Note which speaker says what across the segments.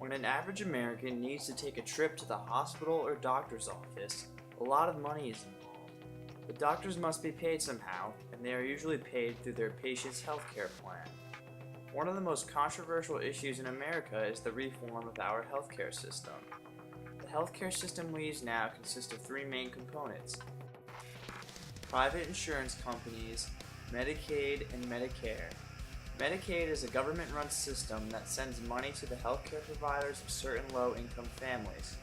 Speaker 1: When an average American needs to take a trip to the hospital or doctor's office, a lot of money is involved. The doctors must be paid somehow, and they are usually paid through their patient's healthcare plan. One of the most controversial issues in America is the reform of our healthcare system. The healthcare system we use now consists of three main components: private insurance companies, Medicaid, and Medicare. Medicaid is a government-run system that sends money to the healthcare providers of certain low-income families.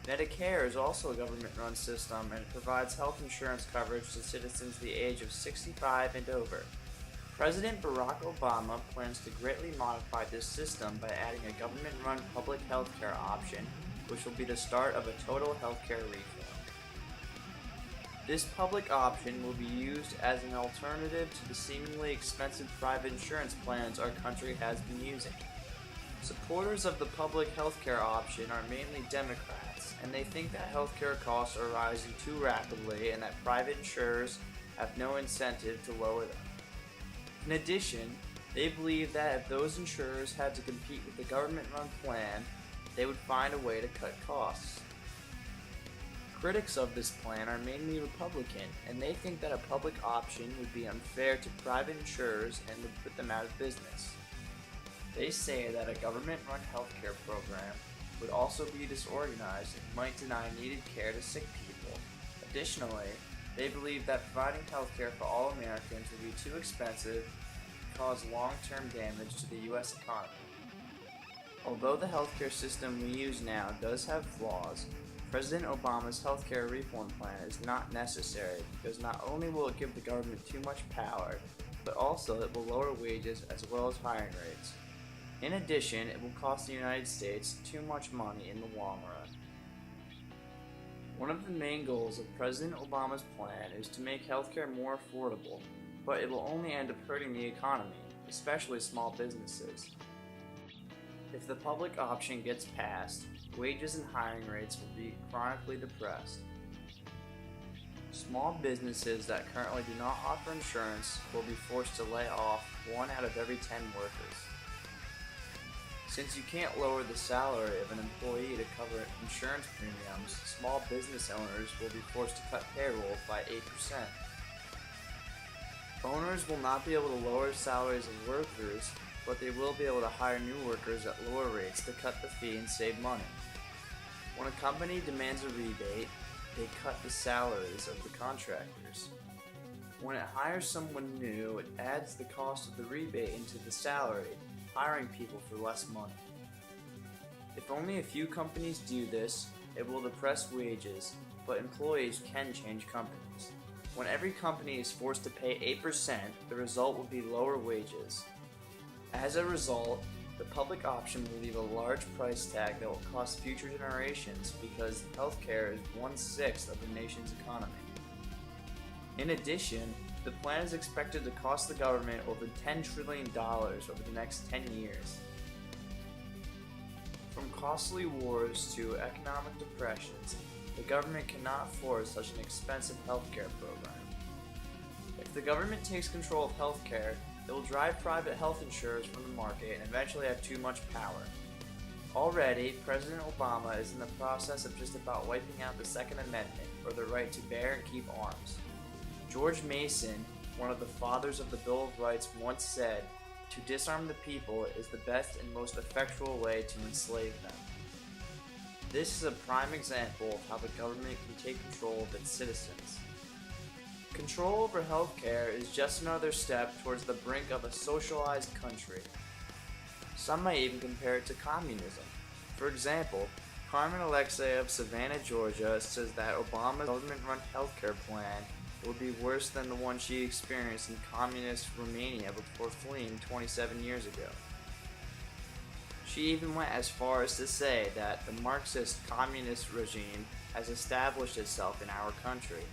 Speaker 1: Medicare is also a government-run system and it provides health insurance coverage to citizens the age of 65 and over. President Barack Obama plans to greatly modify this system by adding a government-run public healthcare option, which will be the start of a total healthcare reform. This public option will be used as an alternative to the seemingly expensive private insurance plans our country has been using. Supporters of the public healthcare option are mainly Democrats, and they think that healthcare costs are rising too rapidly and that private insurers have no incentive to lower them. In addition, they believe that if those insurers had to compete with the government-run plan, they would find a way to cut costs. Critics of this plan are mainly Republican, and they think that a public option would be unfair to private insurers and would put them out of business. They say that a government-run healthcare program would also be disorganized and might deny needed care to sick people. Additionally, they believe that providing healthcare for all Americans would be too expensive and cause long-term damage to the U.S. economy. Although the healthcare system we use now does have flaws, President Obama's healthcare reform plan is not necessary because not only will it give the government too much power, but also it will lower wages as well as hiring rates. In addition, it will cost the United States too much money in the long run. One of the main goals of President Obama's plan is to make healthcare more affordable, but it will only end up hurting the economy, especially small businesses. If the public option gets passed, wages and hiring rates will be chronically depressed. Small businesses that currently do not offer insurance will be forced to lay off 1 out of every 10 workers. Since you can't lower the salary of an employee to cover insurance premiums, small business owners will be forced to cut payroll by 8%. Owners will not be able to lower salaries of workers, but they will be able to hire new workers at lower rates to cut the fee and save money. When a company demands a rebate, they cut the salaries of the contractors. When it hires someone new, it adds the cost of the rebate into the salary, hiring people for less money. If only a few companies do this, it will depress wages, but employees can change companies. When every company is forced to pay 8%, the result will be lower wages. As a result, the public option will leave a large price tag that will cost future generations because healthcare is 1/6 of the nation's economy. In addition, the plan is expected to cost the government over $10 trillion over the next 10 years. From costly wars to economic depressions, the government cannot afford such an expensive healthcare program. If the government takes control of healthcare, it will drive private health insurers from the market and eventually have too much power. Already, President Obama is in the process of just about wiping out the Second Amendment, or the right to bear and keep arms. George Mason, one of the fathers of the Bill of Rights, once said, "To disarm the people is the best and most effectual way to enslave them." This is a prime example of how the government can take control of its citizens. Control over healthcare is just another step towards the brink of a socialized country. Some might even compare it to communism. For example, Carmen Alexei of Savannah, Georgia says that Obama's government-run healthcare plan will be worse than the one she experienced in communist Romania before fleeing 27 years ago. She even went as far as to say that the Marxist communist regime has established itself in our country.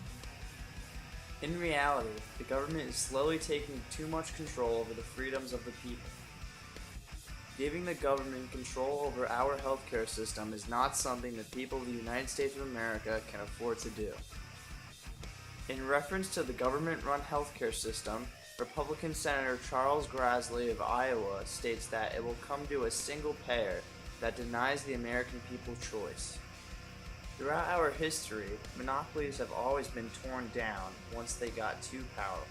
Speaker 1: In reality, the government is slowly taking too much control over the freedoms of the people. Giving the government control over our healthcare system is not something the people of the United States of America can afford to do. In reference to the government-run healthcare system, Republican Senator Charles Grassley of Iowa states that it will come to a single payer, that denies the American people choice. Throughout our history, monopolies have always been torn down once they got too powerful.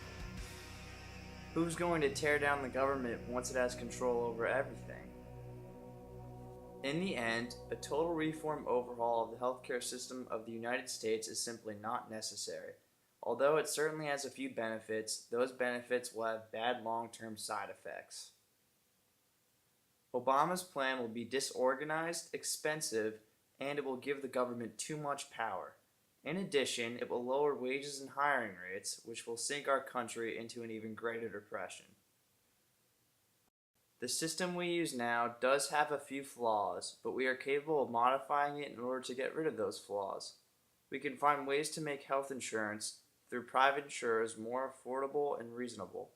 Speaker 1: Who's going to tear down the government once it has control over everything? In the end, a total reform overhaul of the healthcare system of the United States is simply not necessary. Although it certainly has a few benefits, those benefits will have bad long-term side effects. Obama's plan will be disorganized, expensive, and it will give the government too much power. In addition, it will lower wages and hiring rates, which will sink our country into an even greater depression. The system we use now does have a few flaws, but we are capable of modifying it in order to get rid of those flaws. We can find ways to make health insurance through private insurers more affordable and reasonable.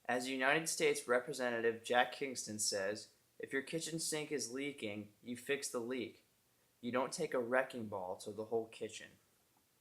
Speaker 1: As United States Representative Jack Kingston says, if your kitchen sink is leaking, you fix the leak. You don't take a wrecking ball to the whole kitchen.